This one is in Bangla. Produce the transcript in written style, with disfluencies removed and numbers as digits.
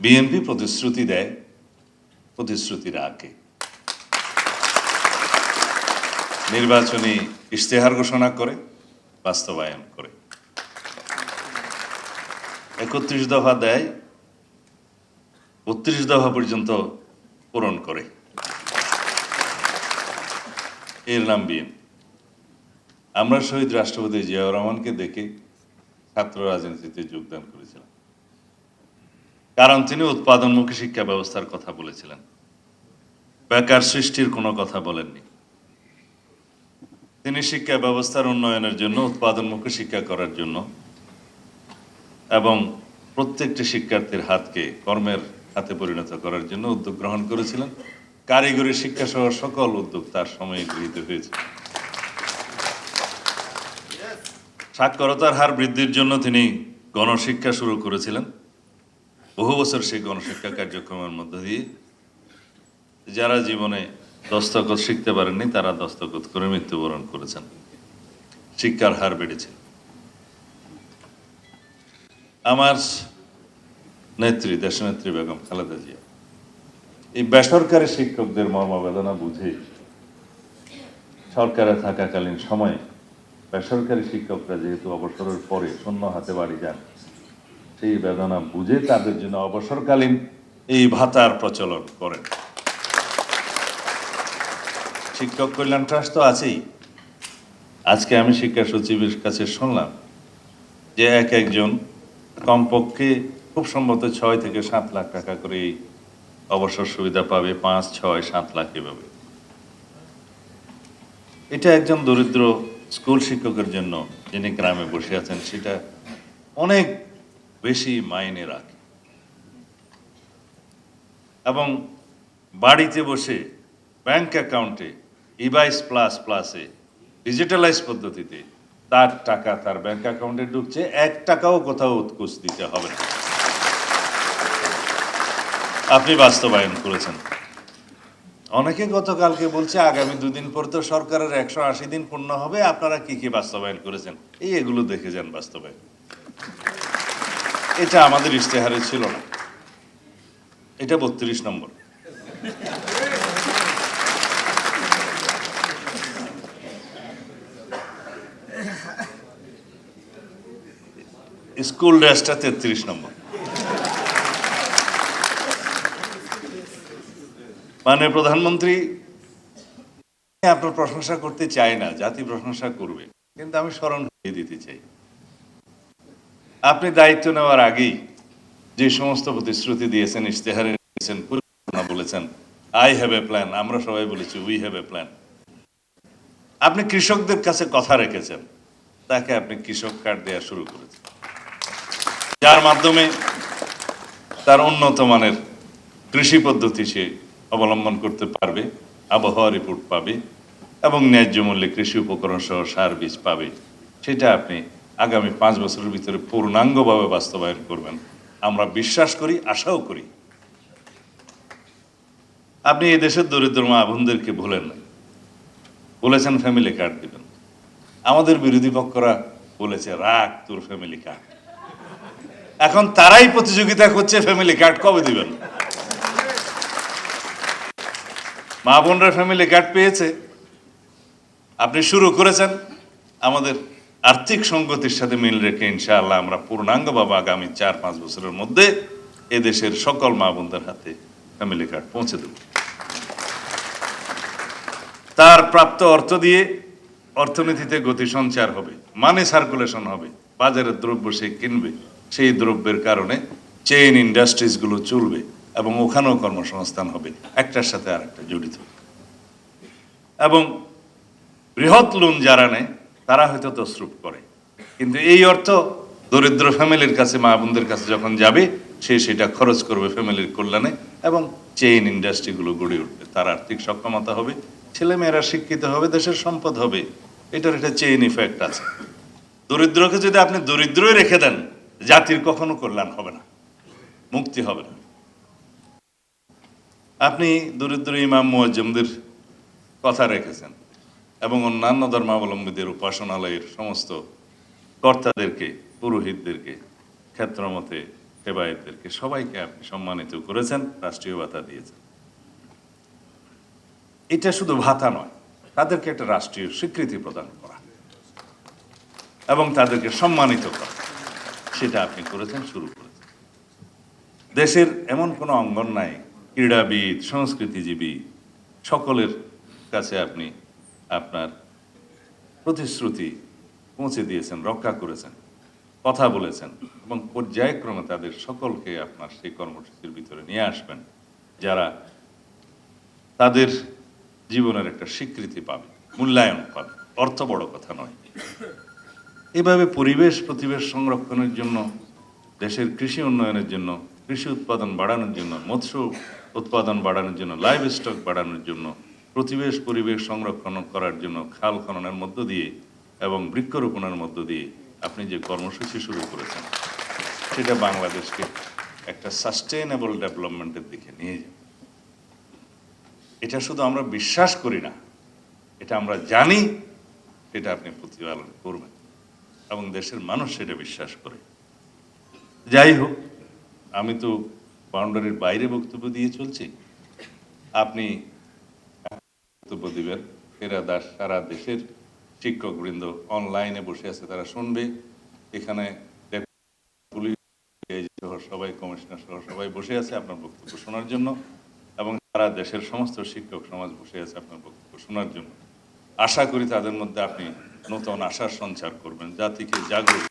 বিএনপি প্রতিশ্রুতি দেয়, প্রতিশ্রুতি রাখে। নির্বাচনী ইশতেহার ঘোষণা করে, বাস্তবায়ন করে। 31 দফা দেয়, 32 দফা পর্যন্ত পূরণ করে। এর নাম বিএনপি। আমরা শহীদ রাষ্ট্রপতি জিয়াউর রহমানকে দেখে ছাত্র রাজনীতিতে যোগদান করেছিলাম, কারণ তিনি উৎপাদনমুখী শিক্ষা ব্যবস্থার কথা বলেছিলেন, বেকার সৃষ্টির কোনো কথা বলেননি। তিনি শিক্ষা ব্যবস্থার উন্নয়নের জন্য, উৎপাদনমুখী শিক্ষা করার জন্য এবং প্রত্যেকটি শিক্ষার্থীর হাতকে কর্মের হাতে পরিণত করার জন্য উদ্যোগ গ্রহণ করেছিলেন। কারিগরি শিক্ষা সহ সকল উদ্যোগ তার সময়ে গৃহীত হয়েছে। সাক্ষরতার হার বৃদ্ধির জন্য তিনি গণশিক্ষা শুরু করেছিলেন। বহু বছর সেই গণশিক্ষা কার্যক্রমের মধ্য দিয়ে যারা জীবনে দস্তখত শিখতে পারেননি তারা দস্তখত করে মৃত্যুবরণ করেছেন। শিক্ষার হার বেড়েছে। আমার নেত্রী, দেশনেত্রী বেগম খালেদা জিয়া এই বেসরকারি শিক্ষকদের মর্মবেদনা বুঝে সরকারে থাকাকালীন সময়ে বেসরকারি শিক্ষকরা যেহেতু অবসরের পরে শূন্য হাতে বাড়ি যান, সেই বেদনা বুঝে তাদের জন্য অবসরকালীন এই ভাতার প্রচলন করেন। শিক্ষক কল্যাণ ট্রাস্ট তো আছেই। আজকে আমি শিক্ষা সচিবের কাছে শুনলাম যে একজন কমপক্ষে খুব সম্ভবত 6 থেকে 7 লাখ টাকা করে এই অবসর সুবিধা পাবে, 5, 6, 7 লাখ এভাবে। এটা একজন দরিদ্র স্কুল শিক্ষকের জন্য, যিনি গ্রামে বসে আছেন, সেটা অনেক বেশি মাইনে রাখে। এবং বাড়িতে বসে ব্যাংক অ্যাকাউন্টে ইবাইস প্লাস প্লাসে ডিজিটালাইজ পদ্ধতিতে তার টাকা তার ব্যাংক অ্যাকাউন্টে ঢুকছে, 1 টাকাও কোথাও উৎকুচ দিতে হবে না। আপনি বাস্তবায়ন করেছেন। অনেকে গতকালকে বলছে আগামী 2 দিন পর তো সরকারের 180 দিন পূর্ণ হবে, আপনারা কি কি বাস্তবায়ন করেছেন এগুলো দেখে যান বাস্তবায়ন। এটা আমাদের ইশতেহারে ছিল না, এটা 32 নম্বর। স্কুল ড্রেসটা 33 নম্বর। মাননীয় প্রধানমন্ত্রী, আপনার প্রশংসা করতে চাই না, জাতি প্রশংসা করবে, কিন্তু আমি স্মরণ করিয়ে দিতে চাই, আপনি দায়িত্ব নেওয়ার আগেই যে সমস্ত প্রতিশ্রুতি দিয়েছেন, ইশতেহারে দিয়েছেন, পরিকল্পনা বলেছেন, আই হ্যাভ এ প্ল্যান, আমরা সবাই বলেছি উই হ্যাভ এ প্ল্যান। আপনি কৃষকদের কাছে কথা রেখেছেন, তাকে আপনি কৃষক কার্ড দেওয়া শুরু করেছেন, যার মাধ্যমে তার উন্নত মানের কৃষি পদ্ধতি সে অবলম্বন করতে পারবে, আবহাওয়া রিপোর্ট পাবে এবং ন্যায্য মূল্যে কৃষি উপকরণ সহ সার বীজ পাবে। সেটা আপনি আগামী 5 বছরের ভিতরে পূর্ণাঙ্গভাবে বাস্তবায়ন করবেন, আমরা বিশ্বাস করি, আশাও করি। আপনি এই দেশের দরিদ্র মা বোনদেরকে ভুলেন না, বলেছেন ফ্যামিলি কার্ড দিবেন। আমাদের বিরোধী পক্ষরা বলেছে রাখ তোর ফ্যামিলি কার্ড। এখন তারাই প্রতিযোগিতা করছে ফ্যামিলি কার্ড কবে দিবেন। মা বোনরা ফ্যামিলি কার্ড পেয়েছে, আপনি শুরু করেছেন। আমাদের আর্থিক সংগতির সাথে মিল রেখে ইনশাআল্লাহ আমরা পূর্ণাঙ্গভাবে আগামী 4-5 বছরের মধ্যে এদেশের সকল মা বোনদের হাতে ফ্যামিলি কার্ড পৌঁছে দেব। তার প্রাপ্ত অর্থ দিয়ে অর্থনীতিতে গতি সঞ্চার হবে, মানি সার্কুলেশন হবে, বাজারের দ্রব্য সে কিনবে, সেই দ্রব্যের কারণে চেইন ইন্ডাস্ট্রিজগুলো চলবে এবং ওখানেও কর্মসংস্থান হবে, একটার সাথে আরেকটা জড়িত। এবং বৃহৎ লোন যারা নেয় তারা হয়তো তসরুপ করে, কিন্তু এই অর্থ দরিদ্র ফ্যামিলির কাছে, মা বোনদের কাছে যখন যাবে, সে সেটা খরচ করবে ফ্যামিলির কল্যাণে এবং চেইন ইন্ডাস্ট্রিগুলো গড়ে উঠবে, তার আর্থিক সক্ষমতা হবে, ছেলেমেয়েরা শিক্ষিত হবে, দেশের সম্পদ হবে। এটার একটা চেইন ইফেক্ট আছে। দরিদ্রকে যদি আপনি দরিদ্রই রেখে দেন, জাতির কখনো কল্যাণ হবে না, মুক্তি হবে না। আপনি দরিদ্র ইমাম মুয়াজ্জিমদের কথা রেখেছেন এবং অন্যান্য ধর্মাবলম্বীদের উপাসনালয়ের সমস্ত কর্তাদেরকে, পুরোহিতদেরকে ক্ষেত্রমতে সেবায়েতদেরকে সবাইকে আপনি সম্মানিত করেছেন, রাষ্ট্রীয় ভাতা দিয়েছেন। এটা শুধু ভাতা নয়, তাদেরকে একটা রাষ্ট্রীয় স্বীকৃতি প্রদান করা এবং তাদেরকে সম্মানিত করা, সেটা আপনি করেছেন, শুরু করেছেন। দেশের এমন কোনো অঙ্গন নাই, ক্রীড়াবিদ, সংস্কৃতিজীবী সকলের কাছে আপনি আপনার প্রতিশ্রুতি পৌঁছে দিয়েছেন, রক্ষা করেছেন, কথা বলেছেন এবং পর্যায়ক্রমে তাদের সকলকে আপনার সেই কর্মসূচির ভিতরে নিয়ে আসবেন, যারা তাদের জীবনের একটা স্বীকৃতি পাবে, মূল্যায়ন পাবে। অর্থ বড় কথা নয়। এভাবে পরিবেশ প্রতিবেশ সংরক্ষণের জন্য, দেশের কৃষি উন্নয়নের জন্য, কৃষি উৎপাদন বাড়ানোর জন্য, মৎস্য উৎপাদন বাড়ানোর জন্য, লাইভ স্টক বাড়ানোর জন্য, প্রতিবেশ পরিবেশ সংরক্ষণ করার জন্য খাল খননের মধ্য দিয়ে এবং বৃক্ষরোপণের মধ্য দিয়ে আপনি যে কর্মসূচি শুরু করেছেন, সেটা বাংলাদেশকে একটা সাস্টেইনেবল ডেভেলপমেন্টের দিকে নিয়ে যাবে। এটা শুধু আমরা বিশ্বাস করি না, এটা আমরা জানি, সেটা আপনি প্রতিপালন করবেন এবং দেশের মানুষ সেটা বিশ্বাস করে। যাই হোক, আমি তো বাউন্ডারির বাইরে বক্তব্য দিয়ে চলছি, আপনি বক্তব্য দিবেন। ফেরা দাস সারা দেশের শিক্ষকবৃন্দ অনলাইনে বসে আছে, তারা শুনবে। এখানে পুলিশ সহ সবাই, কমিশনার সহ সবাই বসে আছে আপনার বক্তব্য শোনার জন্য এবং সারা দেশের সমস্ত শিক্ষক সমাজ বসে আছে আপনার বক্তব্য শোনার জন্য। আশা করি তাদের মধ্যে আপনি নতুন আশার সঞ্চার করবেন, জাতিকে জাগরুক